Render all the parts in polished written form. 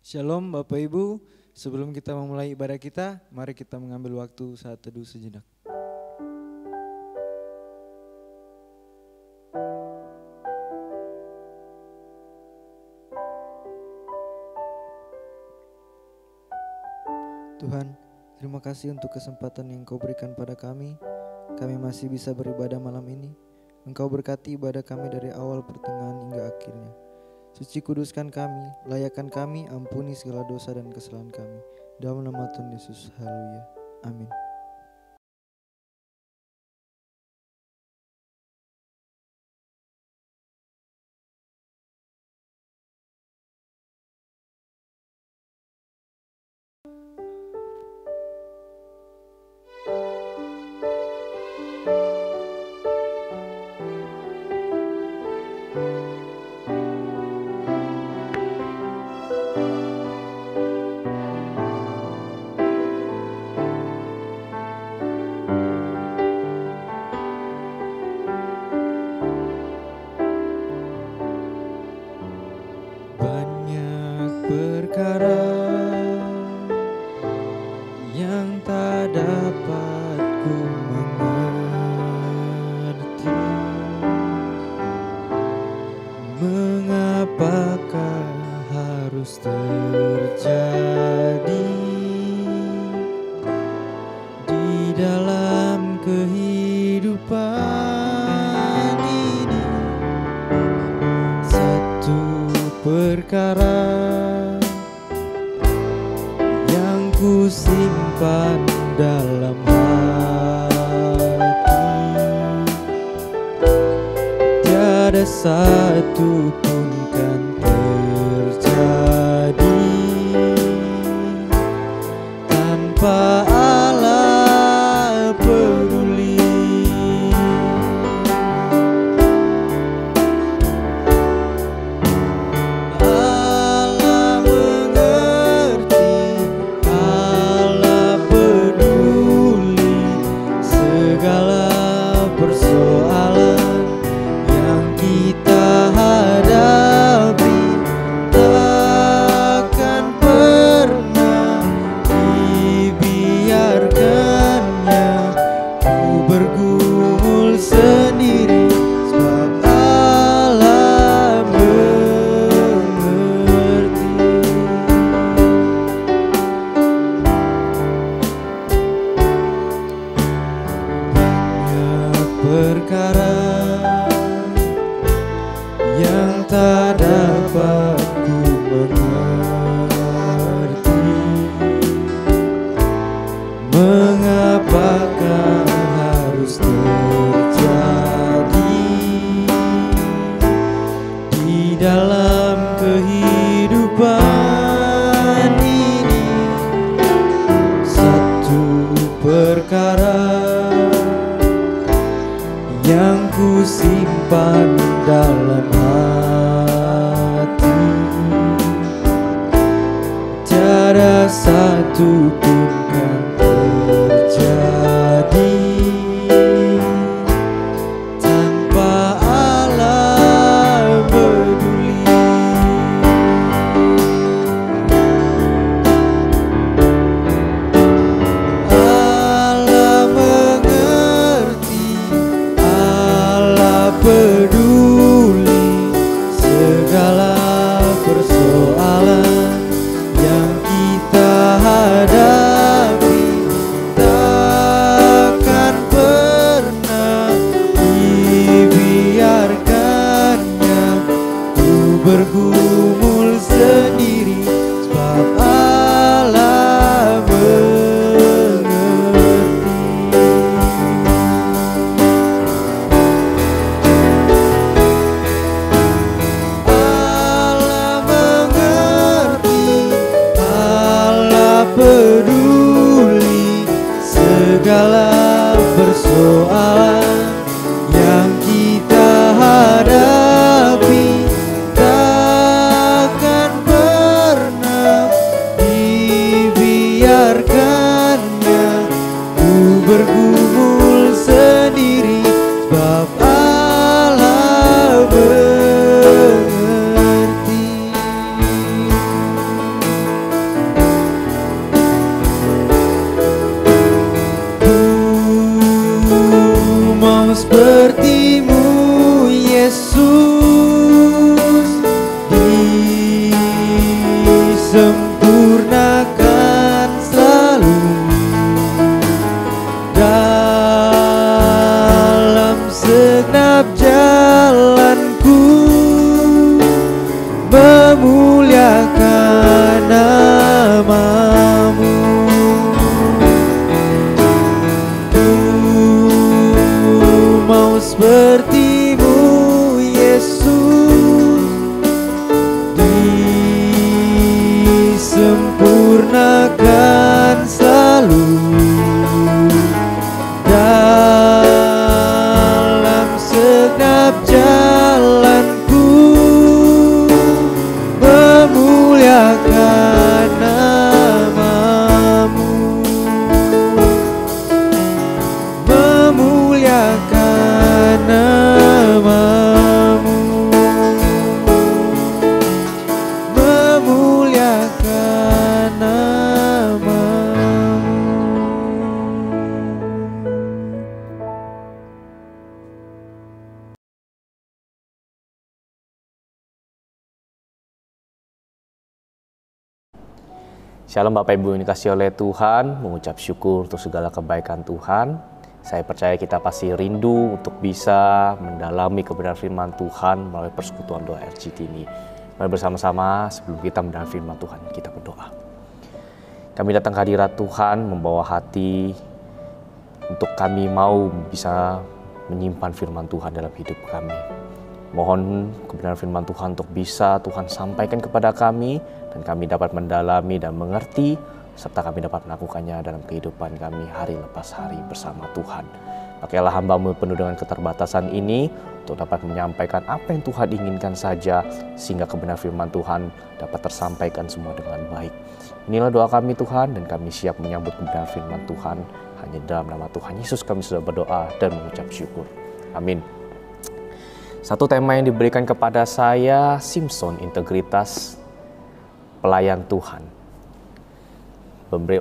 Shalom Bapak Ibu, sebelum kita memulai ibadah kita, mari kita mengambil waktu saat teduh sejenak. Tuhan, terima kasih untuk kesempatan yang Kau berikan pada kami. Kami masih bisa beribadah malam ini. Engkau berkati ibadah kami dari awal, pertengahan hingga akhirnya. Suci kuduskan kami, layakkan kami, ampuni segala dosa dan kesalahan kami. Dalam nama Tuhan Yesus, haleluya. Amin. Perkara yang tak dapat ku mengerti, mengapakah harus terjadi di dalam kehidupan ini. Satu perkara ku simpan dalam hati, tiada satu pun kan terjadi tanpa Allah peduli. Perkara yang tak dapat ku mengerti, mengapakah harus terjadi di dalam kehidupan ini. Satu perkara yang ku simpan dalam hati, tiada satu pun kan terjadi tanpa Allah peduli. Peduli segala persoalan yang kita hadapi, takkan pernah dibiarkannya ku bergumul sendiri, sebab Allah peduli segala persoalan yang kita hadapi, tak sepertimu Yesus, disempurnakan selalu dalam segenap jalanku, memuliakan namamu, memuliakan namamu, memuliakan namamu. Shalom Bapak Ibu yang dikasihi oleh Tuhan, mengucap syukur untuk segala kebaikan Tuhan. Saya percaya kita pasti rindu untuk bisa mendalami kebenaran firman Tuhan melalui persekutuan doa RCT ini. Mari bersama-sama sebelum kita mendengar firman Tuhan, kita berdoa. Kami datang ke hadirat Tuhan membawa hati untuk kami mau bisa menyimpan firman Tuhan dalam hidup kami. Mohon kebenaran firman Tuhan untuk bisa Tuhan sampaikan kepada kami dan kami dapat mendalami dan mengerti serta kami dapat melakukannya dalam kehidupan kami hari lepas hari bersama Tuhan. Pakailah hamba-Mu penuh dengan keterbatasan ini untuk dapat menyampaikan apa yang Tuhan inginkan saja sehingga kebenaran firman Tuhan dapat tersampaikan semua dengan baik. Inilah doa kami Tuhan dan kami siap menyambut kebenaran firman Tuhan. Hanya dalam nama Tuhan Yesus kami sudah berdoa dan mengucap syukur. Amin. Satu tema yang diberikan kepada saya, Simpson, integritas pelayan Tuhan.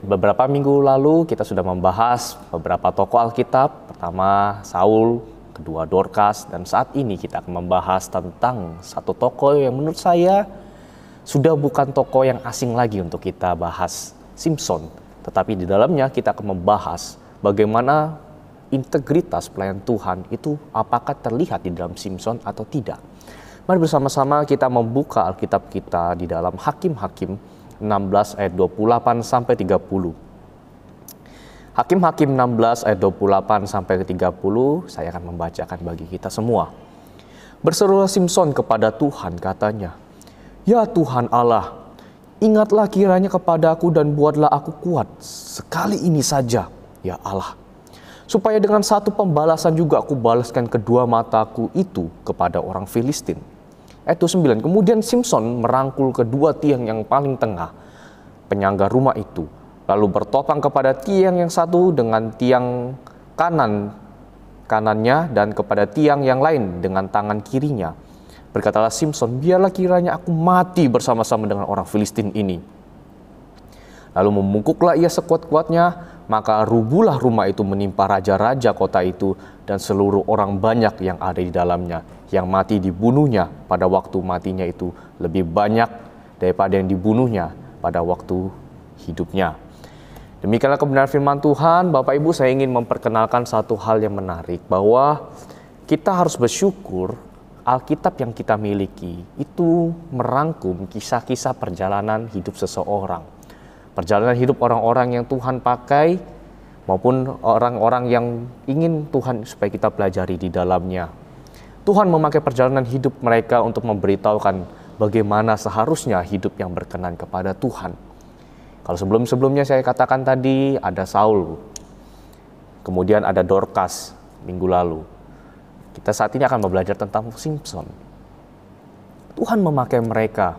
Beberapa minggu lalu kita sudah membahas beberapa tokoh Alkitab. Pertama Saul, kedua Dorcas, dan saat ini kita akan membahas tentang satu tokoh yang menurut saya sudah bukan tokoh yang asing lagi untuk kita bahas, Simpson. Tetapi di dalamnya kita akan membahas bagaimana integritas pelayan Tuhan itu apakah terlihat di dalam Simpson atau tidak. Mari bersama-sama kita membuka Alkitab kita di dalam Hakim-Hakim 16 ayat 28 sampai 30. Hakim-Hakim 16 ayat 28 sampai 30 saya akan membacakan bagi kita semua. Berserulah Simpson kepada Tuhan, katanya, "Ya Tuhan Allah, ingatlah kiranya kepadaku dan buatlah aku kuat sekali ini saja, ya Allah. Supaya dengan satu pembalasan juga aku balaskan kedua mataku itu kepada orang Filistin." Ayat 9, kemudian Simpson merangkul kedua tiang yang paling tengah penyangga rumah itu, lalu bertopang kepada tiang yang satu dengan tiang kanannya dan kepada tiang yang lain dengan tangan kirinya. Berkatalah Simpson, "Biarlah kiranya aku mati bersama-sama dengan orang Filistin ini." Lalu memungkuklah ia sekuat-kuatnya, maka rubuhlah rumah itu menimpa raja-raja kota itu dan seluruh orang banyak yang ada di dalamnya. Yang mati dibunuhnya pada waktu matinya itu lebih banyak daripada yang dibunuhnya pada waktu hidupnya. Demikianlah kebenaran firman Tuhan. Bapak Ibu, saya ingin memperkenalkan satu hal yang menarik, bahwa kita harus bersyukur Alkitab yang kita miliki itu merangkum kisah-kisah perjalanan hidup seseorang. Perjalanan hidup orang-orang yang Tuhan pakai maupun orang-orang yang ingin Tuhan supaya kita pelajari di dalamnya. Tuhan memakai perjalanan hidup mereka untuk memberitahukan bagaimana seharusnya hidup yang berkenan kepada Tuhan. Kalau sebelum-sebelumnya saya katakan tadi ada Saul, kemudian ada Dorcas minggu lalu. Kita saat ini akan belajar tentang Simpson. Tuhan memakai mereka.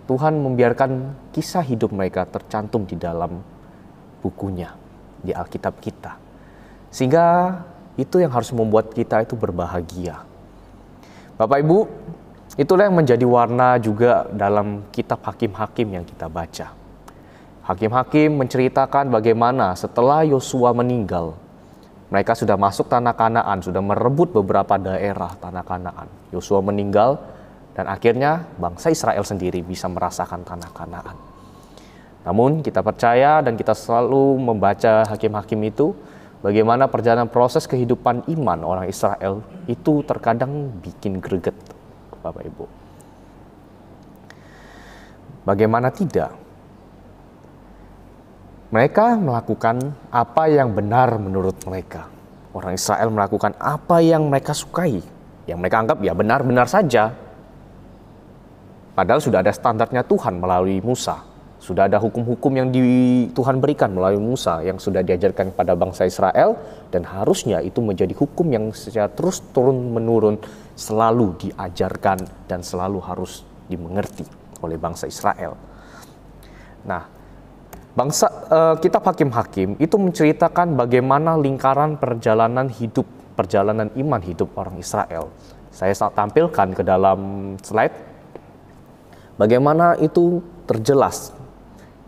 Tuhan membiarkan kisah hidup mereka tercantum di dalam bukunya, di Alkitab kita. Sehingga itu yang harus membuat kita itu berbahagia. Bapak Ibu, itulah yang menjadi warna juga dalam kitab Hakim-Hakim yang kita baca. Hakim-Hakim menceritakan bagaimana setelah Yosua meninggal, mereka sudah masuk tanah Kanaan, sudah merebut beberapa daerah tanah Kanaan. Yosua meninggal, dan akhirnya bangsa Israel sendiri bisa merasakan tanah Kanaan. Namun kita percaya dan kita selalu membaca Hakim-Hakim itu, bagaimana perjalanan proses kehidupan iman orang Israel itu terkadang bikin greget, Bapak Ibu. Bagaimana tidak? Mereka melakukan apa yang benar menurut mereka. Orang Israel melakukan apa yang mereka sukai, yang mereka anggap ya benar-benar saja. Padahal sudah ada standarnya Tuhan melalui Musa. Sudah ada hukum-hukum yang Tuhan berikan melalui Musa yang sudah diajarkan kepada bangsa Israel, dan harusnya itu menjadi hukum yang secara terus turun-menurun selalu diajarkan dan selalu harus dimengerti oleh bangsa Israel. Nah, kitab Hakim-Hakim itu menceritakan bagaimana lingkaran perjalanan hidup, perjalanan iman hidup orang Israel. Saya tampilkan ke dalam slide bagaimana itu terjelas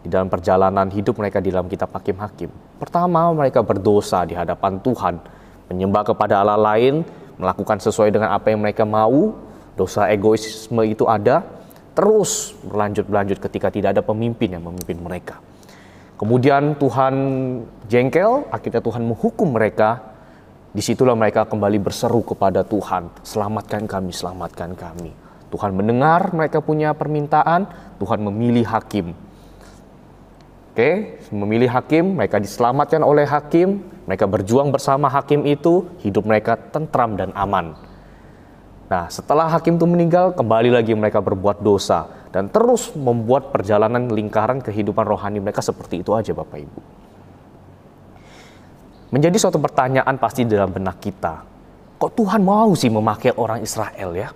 di dalam perjalanan hidup mereka di dalam kitab Hakim-Hakim. Pertama, mereka berdosa di hadapan Tuhan, menyembah kepada Allah lain, melakukan sesuai dengan apa yang mereka mau. Dosa egoisme itu ada, terus berlanjut ketika tidak ada pemimpin yang memimpin mereka. Kemudian Tuhan jengkel, akhirnya Tuhan menghukum mereka. Disitulah mereka kembali berseru kepada Tuhan, selamatkan kami, selamatkan kami. Tuhan mendengar mereka punya permintaan, Tuhan memilih hakim. Memilih hakim, mereka diselamatkan oleh hakim, mereka berjuang bersama hakim itu, hidup mereka tentram dan aman. Nah, setelah hakim itu meninggal, kembali lagi mereka berbuat dosa dan terus membuat perjalanan lingkaran kehidupan rohani mereka seperti itu aja, Bapak Ibu. Menjadi suatu pertanyaan pasti dalam benak kita, kok Tuhan mau sih memakai orang Israel ya?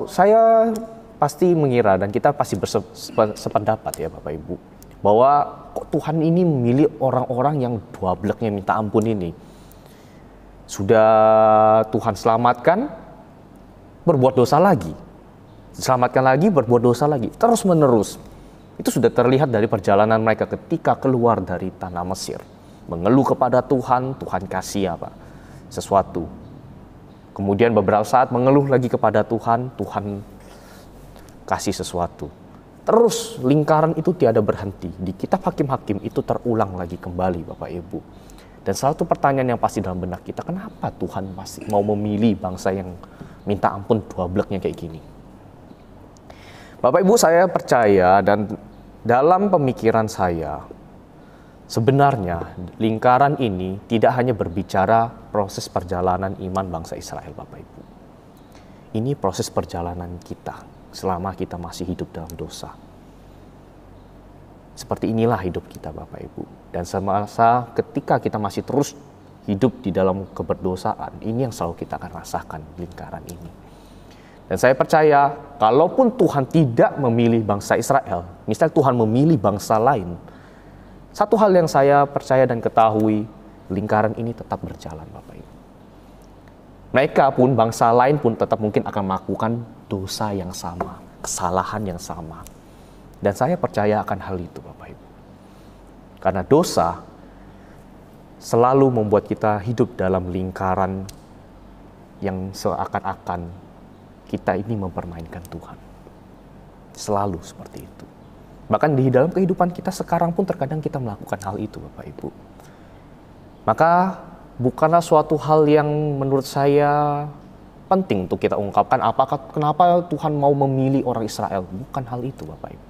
Saya pasti mengira dan kita pasti bersependapat ya Bapak Ibu, bahwa kok Tuhan ini memilih orang-orang yang dwableknya minta ampun ini. Sudah Tuhan selamatkan, berbuat dosa lagi. Diselamatkan lagi, berbuat dosa lagi. Terus menerus. Itu sudah terlihat dari perjalanan mereka ketika keluar dari tanah Mesir. Mengeluh kepada Tuhan, Tuhan kasih sesuatu. Kemudian beberapa saat mengeluh lagi kepada Tuhan, Tuhan kasih sesuatu. Terus lingkaran itu tiada berhenti. Di kitab Hakim-Hakim itu terulang lagi kembali Bapak Ibu. Dan satu pertanyaan yang pasti dalam benak kita, kenapa Tuhan masih mau memilih bangsa yang minta ampun dwableknya kayak gini? Bapak Ibu, saya percaya dan dalam pemikiran saya, sebenarnya lingkaran ini tidak hanya berbicara proses perjalanan iman bangsa Israel Bapak Ibu. Ini proses perjalanan kita selama kita masih hidup dalam dosa. Seperti inilah hidup kita Bapak Ibu. Dan semasa ketika kita masih terus hidup di dalam keberdosaan, ini yang selalu kita akan rasakan lingkaran ini. Dan saya percaya, kalaupun Tuhan tidak memilih bangsa Israel, misal Tuhan memilih bangsa lain, satu hal yang saya percaya dan ketahui, lingkaran ini tetap berjalan Bapak Ibu. Mereka pun, bangsa lain pun tetap mungkin akan melakukan dosa yang sama, kesalahan yang sama. Dan saya percaya akan hal itu Bapak Ibu. Karena dosa selalu membuat kita hidup dalam lingkaran yang seakan-akan kita ini mempermainkan Tuhan. Selalu seperti itu. Bahkan di dalam kehidupan kita sekarang pun terkadang kita melakukan hal itu Bapak Ibu. Maka bukanlah suatu hal yang menurut saya penting untuk kita ungkapkan kenapa Tuhan mau memilih orang Israel. Bukan hal itu Bapak Ibu.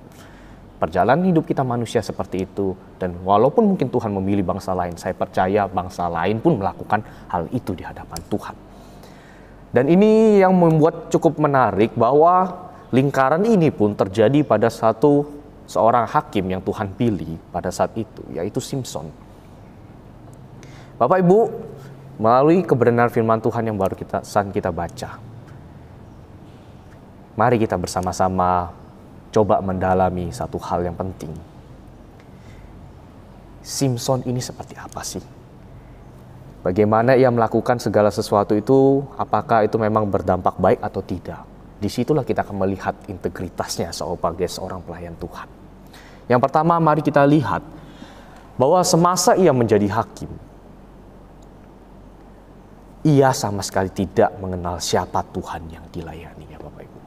Perjalanan hidup kita manusia seperti itu, dan walaupun mungkin Tuhan memilih bangsa lain, saya percaya bangsa lain pun melakukan hal itu di hadapan Tuhan. Dan ini yang membuat cukup menarik bahwa lingkaran ini pun terjadi pada seorang hakim yang Tuhan pilih pada saat itu, yaitu Simson. Bapak Ibu, melalui kebenaran firman Tuhan yang baru kita baca, mari kita bersama-sama coba mendalami satu hal yang penting. Simson ini seperti apa sih? Bagaimana ia melakukan segala sesuatu itu, apakah itu memang berdampak baik atau tidak? Disitulah kita akan melihat integritasnya sebagai seorang pelayan Tuhan. Yang pertama, mari kita lihat bahwa semasa ia menjadi hakim, ia sama sekali tidak mengenal siapa Tuhan yang dilayaninya Bapak Ibu.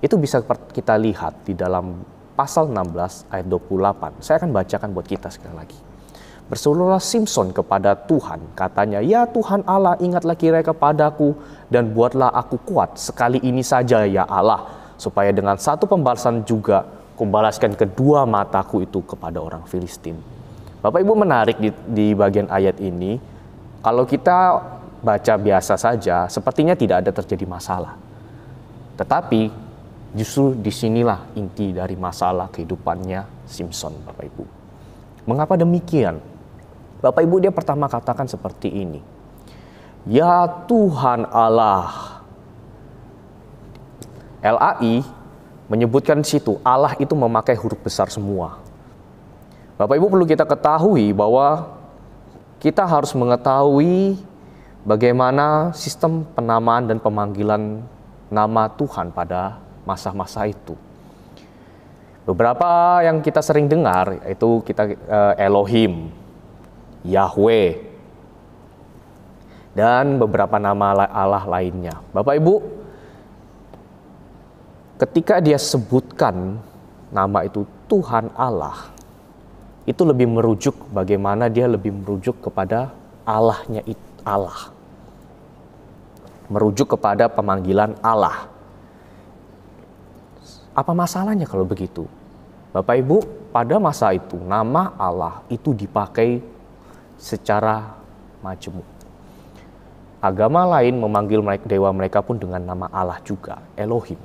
Itu bisa kita lihat di dalam pasal 16 ayat 28. Saya akan bacakan buat kita sekali lagi. Berserulah Simson kepada Tuhan, katanya, "Ya Tuhan Allah, ingatlah kiranya kepadaku dan buatlah aku kuat sekali ini saja ya Allah, supaya dengan satu pembalasan juga kumbalaskan kedua mataku itu kepada orang Filistin." Bapak Ibu, menarik di bagian ayat ini, kalau kita baca biasa saja, sepertinya tidak ada terjadi masalah. Tetapi justru disinilah inti dari masalah kehidupannya Simson, Bapak Ibu. Mengapa demikian? Bapak Ibu, dia pertama katakan seperti ini. Ya Tuhan Allah. LAI menyebutkan di situ, Allah itu memakai huruf besar semua. Bapak Ibu, perlu kita ketahui bahwa kita harus mengetahui bagaimana sistem penamaan dan pemanggilan nama Tuhan pada masa-masa itu. Beberapa yang kita sering dengar itu Elohim, Yahweh, dan beberapa nama Allah lainnya. Bapak Ibu, ketika dia sebutkan nama itu Tuhan Allah, itu lebih merujuk bagaimana dia lebih merujuk kepada Allahnya itu Allah. Merujuk kepada pemanggilan Allah. Apa masalahnya kalau begitu? Bapak Ibu, pada masa itu nama Allah itu dipakai secara majemuk. Agama lain memanggil dewa mereka pun dengan nama Allah juga, Elohim.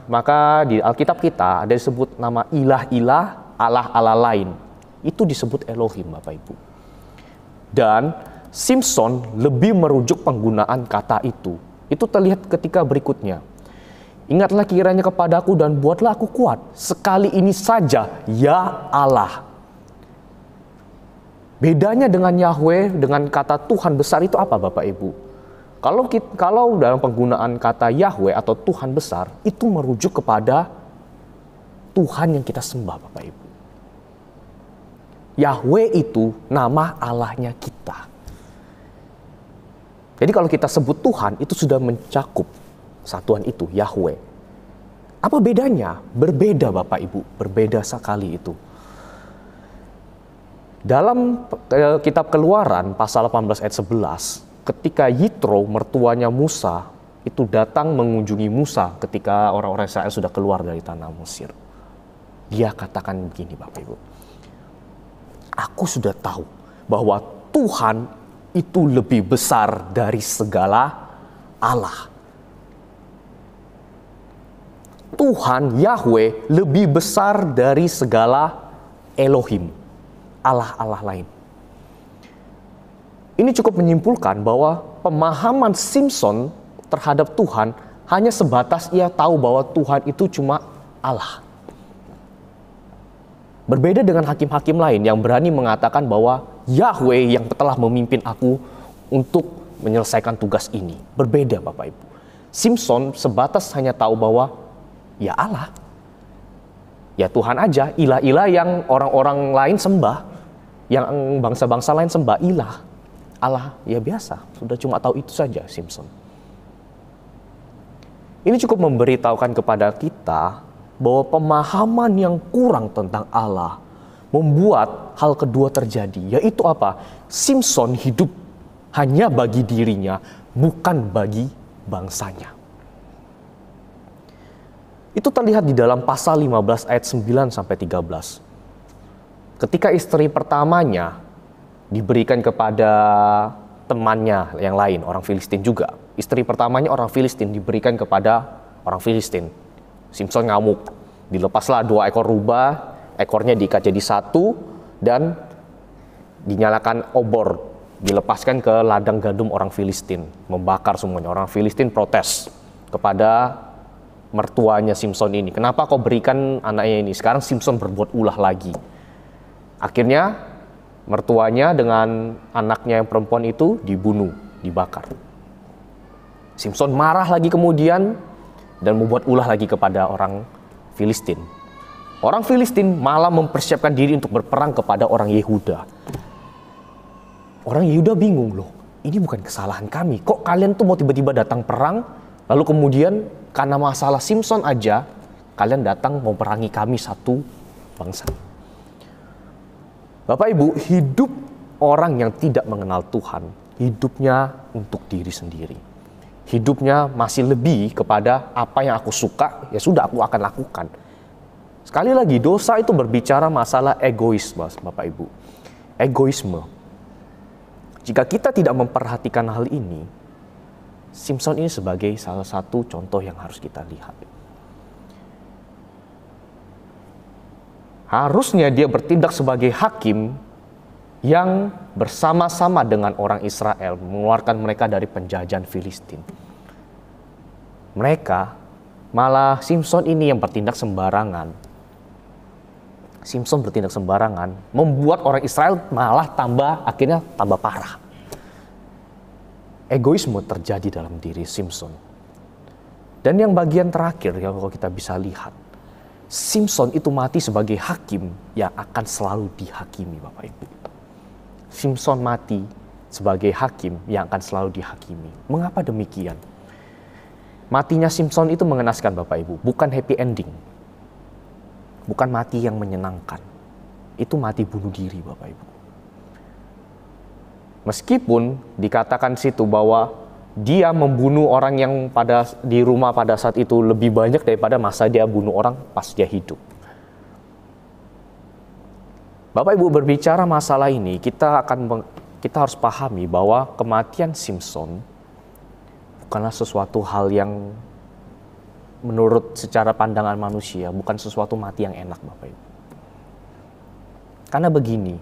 Maka di Alkitab kita ada disebut nama ilah-ilah, Allah-Allah lain. Itu disebut Elohim, Bapak Ibu. Dan Simson lebih merujuk penggunaan kata itu. Itu terlihat ketika berikutnya. Ingatlah kiranya kepadaku dan buatlah aku kuat. Sekali ini saja, ya Allah. Bedanya dengan Yahweh, dengan kata Tuhan besar itu apa, Bapak Ibu? Kalau dalam penggunaan kata Yahweh atau Tuhan besar, itu merujuk kepada Tuhan yang kita sembah, Bapak Ibu. Yahweh itu nama Allahnya kita. Jadi kalau kita sebut Tuhan, itu sudah mencakup satuan itu, Yahweh. Apa bedanya? Berbeda, Bapak Ibu, berbeda sekali itu. Dalam kitab Keluaran pasal 18 ayat 11, ketika Yitro, mertuanya Musa, itu datang mengunjungi Musa ketika orang-orang Israel sudah keluar dari tanah Mesir. Dia katakan begini, Bapak Ibu. Aku sudah tahu bahwa Tuhan itu lebih besar dari segala Allah. Tuhan Yahweh lebih besar dari segala Elohim, Allah-Allah lain. Ini cukup menyimpulkan bahwa pemahaman Simson terhadap Tuhan hanya sebatas ia tahu bahwa Tuhan itu cuma Allah. Berbeda dengan hakim-hakim lain yang berani mengatakan bahwa Yahweh yang telah memimpin aku untuk menyelesaikan tugas ini. Berbeda, Bapak Ibu. Simson sebatas hanya tahu bahwa ya Allah. Ya Tuhan aja, ilah-ilah yang orang-orang lain sembah, yang bangsa-bangsa lain sembah, ilah. Allah ya biasa, sudah cuma tahu itu saja Simson. Ini cukup memberitahukan kepada kita bahwa pemahaman yang kurang tentang Allah membuat hal kedua terjadi, yaitu apa? Simson hidup hanya bagi dirinya, bukan bagi bangsanya. Itu terlihat di dalam pasal 15 ayat 9 sampai 13. Ketika istri pertamanya diberikan kepada temannya yang lain, orang Filistin juga. Istri pertamanya orang Filistin diberikan kepada orang Filistin. Simson ngamuk, dilepaslah 2 ekor rubah, ekornya diikat jadi satu dan dinyalakan obor, dilepaskan ke ladang gandum orang Filistin, membakar semuanya. Orang Filistin protes kepada mertuanya Simson ini. Kenapa kau berikan anaknya ini? Sekarang Simson berbuat ulah lagi. Akhirnya mertuanya dengan anaknya yang perempuan itu dibunuh, dibakar. Simson marah lagi kemudian dan membuat ulah lagi kepada orang Filistin. Orang Filistin malah mempersiapkan diri untuk berperang kepada orang Yehuda. Orang Yehuda bingung, loh, ini bukan kesalahan kami. Kok kalian tuh mau tiba-tiba datang perang, lalu kemudian karena masalah Simson aja, kalian datang mau perangi kami satu bangsa. Bapak Ibu, hidup orang yang tidak mengenal Tuhan, hidupnya untuk diri sendiri. Hidupnya masih lebih kepada apa yang aku suka, ya sudah aku akan lakukan. Sekali lagi, dosa itu berbicara masalah egois, Bapak Ibu. Egoisme. Jika kita tidak memperhatikan hal ini, Simson ini sebagai salah satu contoh yang harus kita lihat. Harusnya dia bertindak sebagai hakim yang bersama-sama dengan orang Israel mengeluarkan mereka dari penjajahan Filistin. Mereka, malah Simson ini yang bertindak sembarangan. Simson bertindak sembarangan, membuat orang Israel malah akhirnya tambah parah. Egoisme terjadi dalam diri Simson. Dan yang bagian terakhir yang kalau kita bisa lihat, Simson itu mati sebagai hakim yang akan selalu dihakimi, Bapak Ibu. Simson mati sebagai hakim yang akan selalu dihakimi. Mengapa demikian? Matinya Simson itu mengenaskan, Bapak Ibu, bukan happy ending. Bukan mati yang menyenangkan. Itu mati bunuh diri, Bapak Ibu. Meskipun dikatakan situ bahwa dia membunuh orang yang di rumah pada saat itu lebih banyak daripada masa dia bunuh orang pas dia hidup. Bapak Ibu, berbicara masalah ini, kita harus pahami bahwa kematian Simson bukanlah sesuatu hal yang menurut secara pandangan manusia, bukan sesuatu mati yang enak, Bapak Ibu. Karena begini,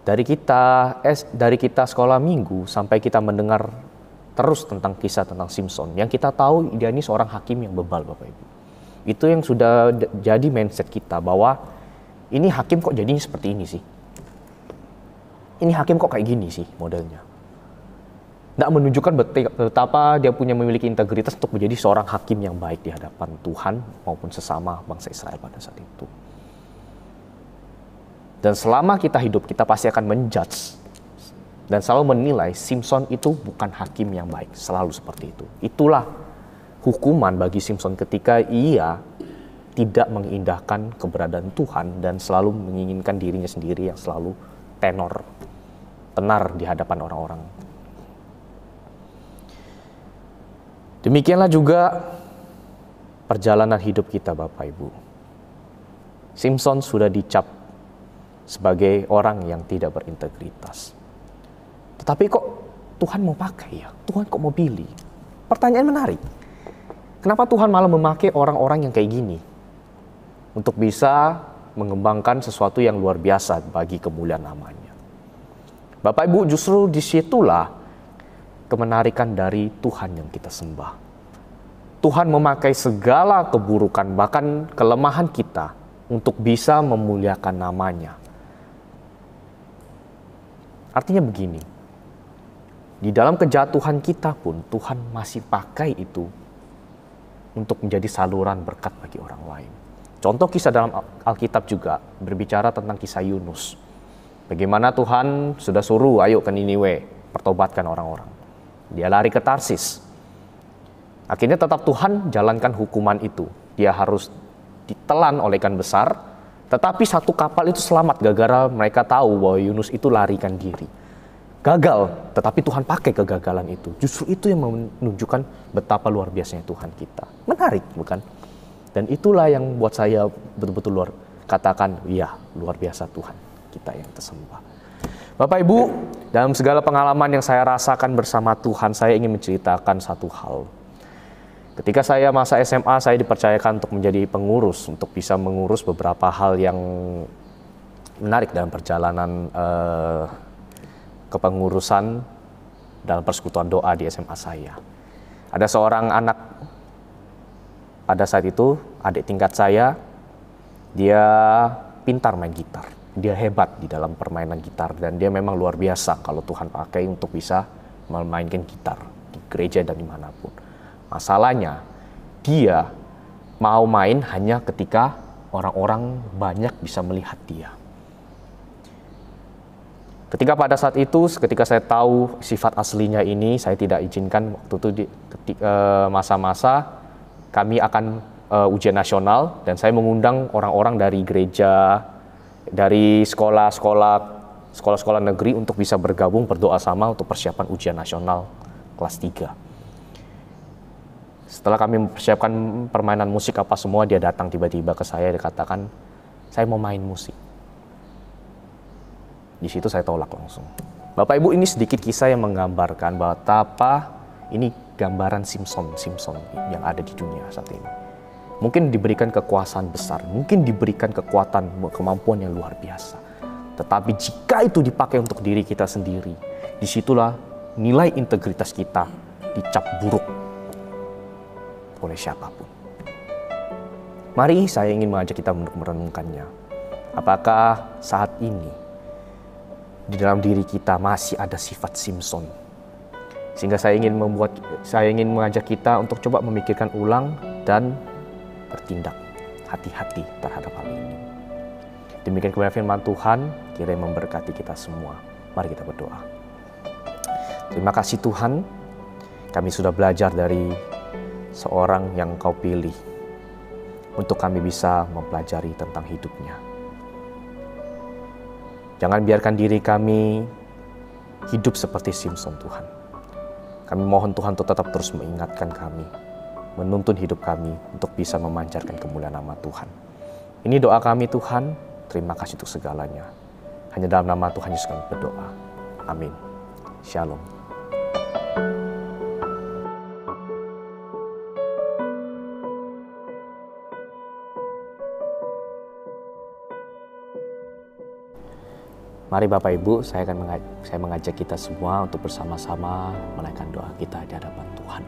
dari kita sekolah minggu sampai kita mendengar terus tentang kisah tentang Simson, yang kita tahu dia ini seorang hakim yang bebal, Bapak Ibu. Itu yang sudah jadi mindset kita, bahwa ini hakim kok jadinya seperti ini sih. Ini hakim kok kayak gini sih modelnya. Tidak menunjukkan betapa dia memiliki integritas untuk menjadi seorang hakim yang baik di hadapan Tuhan maupun sesama bangsa Israel pada saat itu. Dan selama kita hidup, kita pasti akan menjudge dan selalu menilai Simson itu bukan hakim yang baik. Selalu seperti itu. Itulah hukuman bagi Simson ketika ia tidak mengindahkan keberadaan Tuhan dan selalu menginginkan dirinya sendiri yang selalu tenar di hadapan orang-orang. Demikianlah juga perjalanan hidup kita, Bapak Ibu. Simson sudah dicap sebagai orang yang tidak berintegritas. Tetapi kok Tuhan mau pakai ya? Tuhan kok mau pilih? Pertanyaan menarik. Kenapa Tuhan malah memakai orang-orang yang kayak gini? Untuk bisa mengembangkan sesuatu yang luar biasa bagi kemuliaan namanya. Bapak Ibu, justru disitulah kemenarikan dari Tuhan yang kita sembah. Tuhan memakai segala keburukan, bahkan kelemahan kita untuk bisa memuliakan namanya. Artinya begini, di dalam kejatuhan kita pun Tuhan masih pakai itu untuk menjadi saluran berkat bagi orang lain. Contoh kisah dalam Alkitab juga berbicara tentang kisah Yunus. Bagaimana Tuhan sudah suruh, ayo ke Niniwe, pertobatkan orang-orang. Dia lari ke Tarsis. Akhirnya tetap Tuhan jalankan hukuman itu. Dia harus ditelan oleh ikan besar. Tetapi satu kapal itu selamat gara-gara mereka tahu bahwa Yunus itu larikan diri. Gagal, tetapi Tuhan pakai kegagalan itu. Justru itu yang menunjukkan betapa luar biasanya Tuhan kita. Menarik, bukan? Dan itulah yang buat saya betul-betul katakan, ya luar biasa Tuhan kita yang tersembah. Bapak Ibu, dalam segala pengalaman yang saya rasakan bersama Tuhan, saya ingin menceritakan satu hal. Ketika saya masa SMA, saya dipercayakan untuk menjadi pengurus, untuk bisa mengurus beberapa hal yang menarik dalam perjalanan kepengurusan dalam persekutuan doa di SMA saya. Ada seorang anak pada saat itu, adik tingkat saya, dia pintar main gitar. Dia hebat di dalam permainan gitar dan dia memang luar biasa kalau Tuhan pakai untuk bisa memainkan gitar di gereja dan dimanapun. Masalahnya, dia mau main hanya ketika orang-orang banyak bisa melihat dia. Ketika pada saat itu, ketika saya tahu sifat aslinya ini, saya tidak izinkan waktu itu di masa-masa kami akan ujian nasional dan saya mengundang orang-orang dari gereja, dari sekolah-sekolah negeri untuk bisa bergabung berdoa sama untuk persiapan ujian nasional kelas 3. Setelah kami mempersiapkan permainan musik apa semua, dia datang tiba-tiba ke saya, dia katakan, saya mau main musik. Di situ saya tolak langsung. Bapak Ibu, ini sedikit kisah yang menggambarkan betapa ini gambaran Simpson yang ada di dunia saat ini. Mungkin diberikan kekuasaan besar, mungkin diberikan kekuatan, kemampuan yang luar biasa. Tetapi jika itu dipakai untuk diri kita sendiri, disitulah nilai integritas kita dicap buruk oleh siapapun. Mari saya ingin mengajak kita untuk merenungkannya. Apakah saat ini di dalam diri kita masih ada sifat Simpson? Sehingga saya ingin mengajak kita untuk coba memikirkan ulang dan bertindak hati-hati terhadap hal ini. Demikian kebenaran firman Tuhan, kiranya memberkati kita semua. Mari kita berdoa. Terima kasih Tuhan, kami sudah belajar dari seorang yang Kau pilih untuk kami bisa mempelajari tentang hidupnya. Jangan biarkan diri kami hidup seperti Simpson Tuhan. Kami mohon Tuhan untuk tetap terus mengingatkan kami, menuntun hidup kami untuk bisa memancarkan kemuliaan nama Tuhan. Ini doa kami Tuhan, terima kasih untuk segalanya. Hanya dalam nama Tuhan Yesus kami berdoa. Amin. Shalom. Mari Bapak Ibu, saya mengajak kita semua untuk bersama-sama menaikkan doa kita di hadapan Tuhan.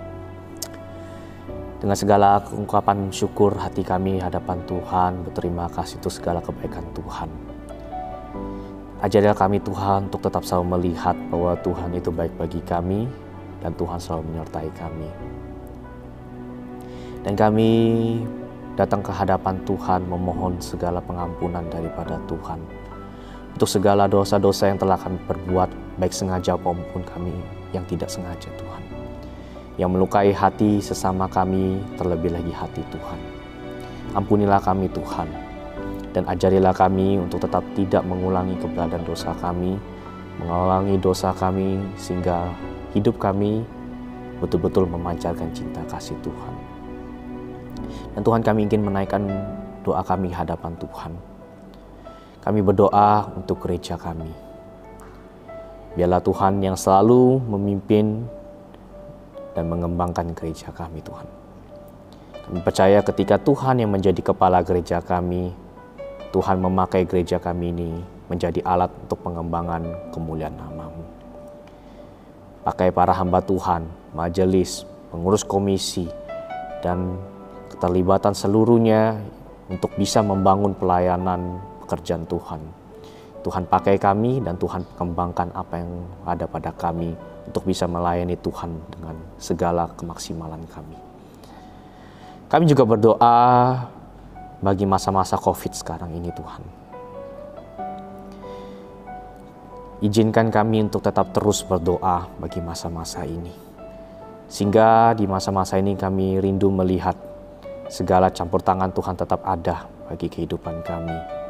Dengan segala ungkapan syukur hati kami hadapan Tuhan, berterima kasih untuk segala kebaikan Tuhan. Ajarilah kami Tuhan untuk tetap selalu melihat bahwa Tuhan itu baik bagi kami dan Tuhan selalu menyertai kami. Dan kami datang ke hadapan Tuhan memohon segala pengampunan daripada Tuhan. Untuk segala dosa-dosa yang telah kami perbuat, baik sengaja maupun kami yang tidak sengaja Tuhan. Yang melukai hati sesama kami, terlebih lagi hati Tuhan. Ampunilah kami Tuhan, dan ajarilah kami untuk tetap tidak mengulangi keberadaan dosa kami, mengulangi dosa kami, sehingga hidup kami betul-betul memancarkan cinta kasih Tuhan. Dan Tuhan, kami ingin menaikkan doa kami hadapan Tuhan. Kami berdoa untuk gereja kami. Biarlah Tuhan yang selalu memimpin dan mengembangkan gereja kami Tuhan. Kami percaya ketika Tuhan yang menjadi kepala gereja kami, Tuhan memakai gereja kami ini menjadi alat untuk pengembangan kemuliaan nama-Mu. Pakai para hamba Tuhan, majelis, pengurus komisi, dan keterlibatan seluruhnya untuk bisa membangun pelayanan pekerjaan Tuhan. Tuhan pakai kami dan Tuhan kembangkan apa yang ada pada kami untuk bisa melayani Tuhan dengan segala kemaksimalan kami. Kami juga berdoa bagi masa-masa COVID sekarang ini Tuhan. Izinkan kami untuk tetap terus berdoa bagi masa-masa ini. Sehingga di masa-masa ini kami rindu melihat segala campur tangan Tuhan tetap ada bagi kehidupan kami.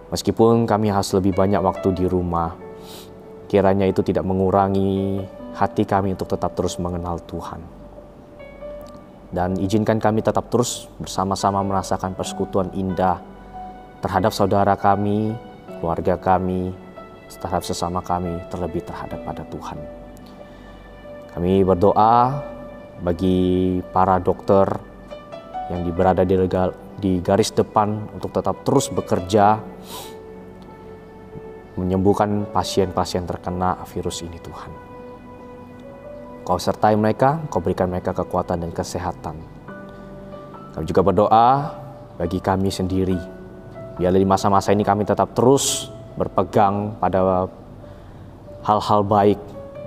Meskipun kami harus lebih banyak waktu di rumah, kiranya itu tidak mengurangi hati kami untuk tetap terus mengenal Tuhan. Dan izinkan kami tetap terus bersama-sama merasakan persekutuan indah terhadap saudara kami, keluarga kami, terhadap sesama kami, terlebih terhadap pada Tuhan. Kami berdoa bagi para dokter yang berada di garis depan untuk tetap terus bekerja menyembuhkan pasien-pasien terkena virus ini Tuhan. Kau sertai mereka, Kau berikan mereka kekuatan dan kesehatan. Kami juga berdoa bagi kami sendiri. Biarlah di masa-masa ini kami tetap terus berpegang pada hal-hal baik.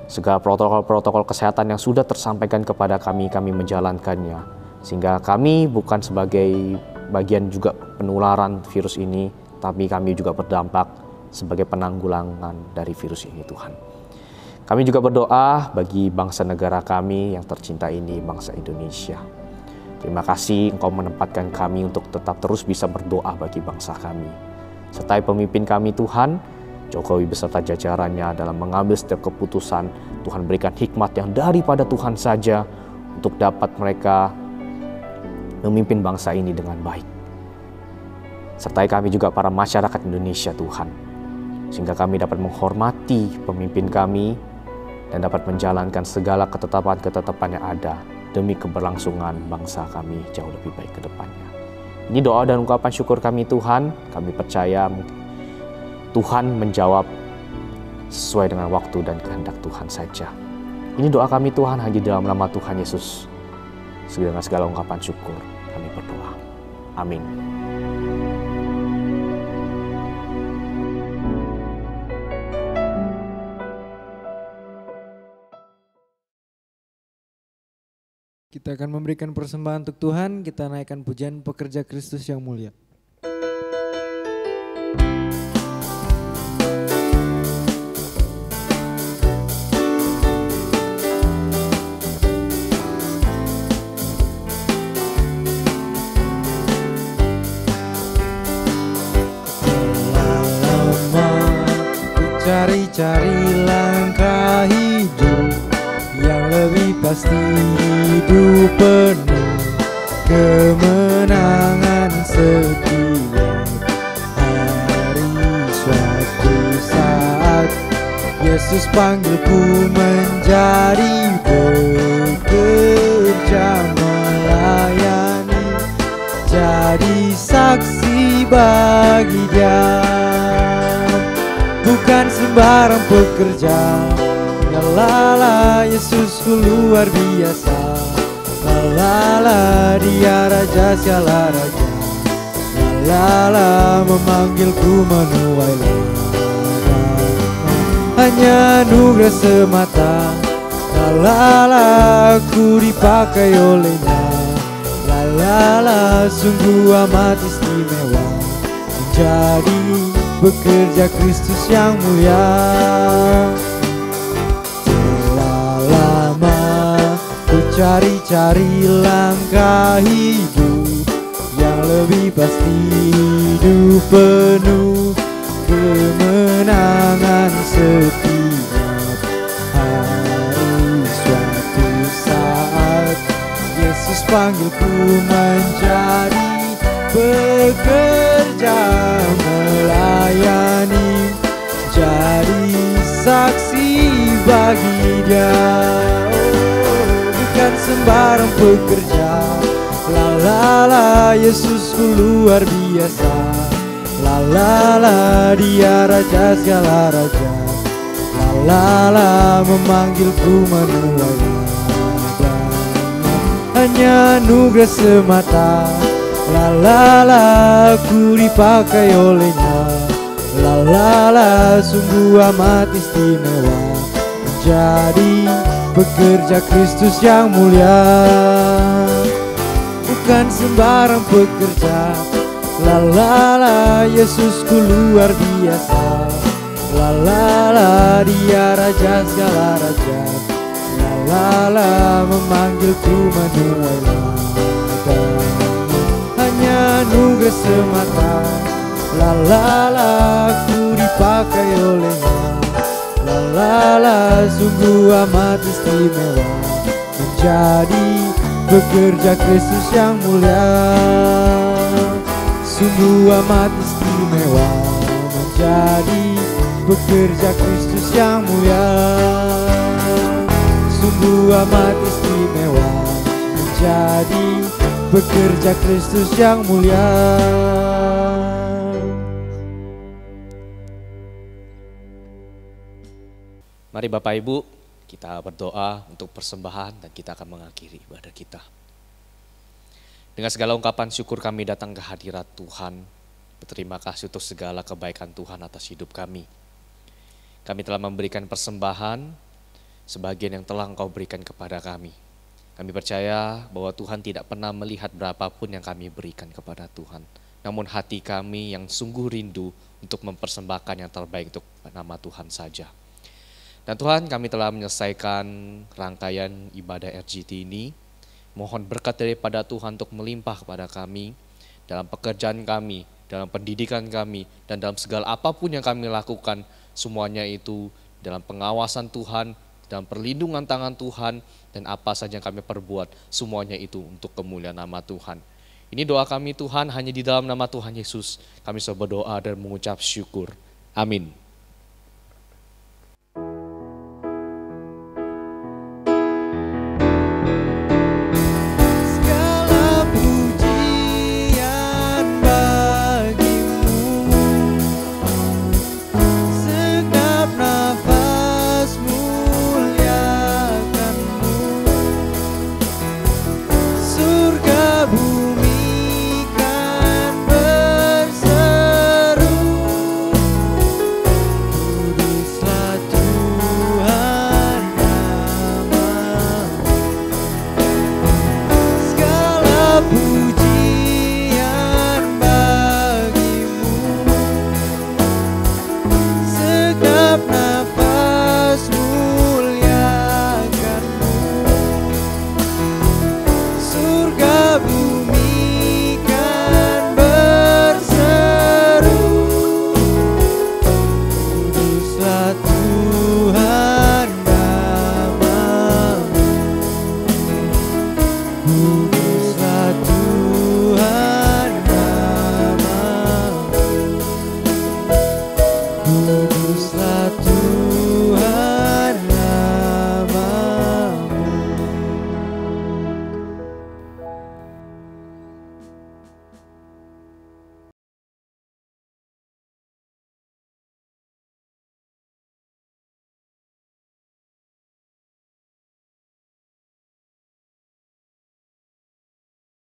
Segala protokol-protokol kesehatan yang sudah tersampaikan kepada kami menjalankannya. Sehingga kami bukan sebagai bagian juga penularan virus ini, tapi kami juga berdampak sebagai penanggulangan dari virus ini Tuhan. Kami juga berdoa bagi bangsa negara kami yang tercinta ini, bangsa Indonesia. Terima kasih Engkau menempatkan kami untuk tetap terus bisa berdoa bagi bangsa kami. Sertai pemimpin kami Tuhan, Jokowi beserta jajarannya dalam mengambil setiap keputusan. Tuhan berikan hikmat yang daripada Tuhan saja untuk dapat mereka memimpin bangsa ini dengan baik. Sertai kami juga para masyarakat Indonesia Tuhan, sehingga kami dapat menghormati pemimpin kami dan dapat menjalankan segala ketetapan-ketetapan yang ada demi keberlangsungan bangsa kami jauh lebih baik ke depannya. Ini doa dan ungkapan syukur kami Tuhan. Kami percaya Tuhan menjawab sesuai dengan waktu dan kehendak Tuhan saja. Ini doa kami Tuhan hanya dalam nama Tuhan Yesus. Dengan segala ungkapan syukur kami berdoa. Amin. Kita akan memberikan persembahan untuk Tuhan. Kita naikkan pujian Pekerja Kristus yang mulia. Cari-cari langkah hidup yang lebih pasti, hidup penuh kemenangan setiap hari. Suatu saat Yesus panggilku menjadi bekerja melayani, jadi saksi bagi Dia. Bukan sembarang pekerja, la Yesusku luar biasa. La Dia Raja segala raja. La memanggilku menuai ladang. Hanya anugerah semata. La aku dipakai olehnya. La sungguh amat istimewa menjadi bekerja Kristus yang mulia. Telah lama ku cari-cari langkah hidup yang lebih pasti, hidup penuh kemenangan setiap hari. Suatu saat Yesus panggilku menjadi bekerja melayani, jadi saksi bagi Dia. Bukan sembarang pekerja, la Yesusku luar biasa. La Dia Raja segala raja. La memanggilku menuai ladang. Hanya anugerah semata. La aku dipakai olehnya. La sungguh amat istimewa menjadi bekerja Kristus yang mulia. Bukan sembarang pekerja, la Yesusku luar biasa. La Dia Raja segala raja. La memanggilku menuai ladang. Hanya anugerah semata. La aku dipakai olehnya. La sungguh amat istimewa menjadi bekerja Kristus yang mulia. Sungguh amat istimewa menjadi bekerja Kristus yang mulia. Sungguh amat istimewa menjadi bekerja Kristus yang mulia. Mari Bapak Ibu, kita berdoa untuk persembahan dan kita akan mengakhiri ibadah kita. Dengan segala ungkapan syukur kami datang ke hadirat Tuhan. Berterima kasih untuk segala kebaikan Tuhan atas hidup kami. Kami telah memberikan persembahan, sebagian yang telah Engkau berikan kepada kami. Kami percaya bahwa Tuhan tidak pernah melihat berapapun yang kami berikan kepada Tuhan. Namun hati kami yang sungguh rindu untuk mempersembahkan yang terbaik untuk nama Tuhan saja. Dan Tuhan, kami telah menyelesaikan rangkaian ibadah RGT ini. Mohon berkat daripada Tuhan untuk melimpah kepada kami dalam pekerjaan kami, dalam pendidikan kami, dan dalam segala apapun yang kami lakukan. Semuanya itu dalam pengawasan Tuhan, dan perlindungan tangan Tuhan, dan apa saja yang kami perbuat, semuanya itu untuk kemuliaan nama Tuhan. Ini doa kami Tuhan, hanya di dalam nama Tuhan Yesus kami sudah berdoa dan mengucap syukur. Amin. Tuhan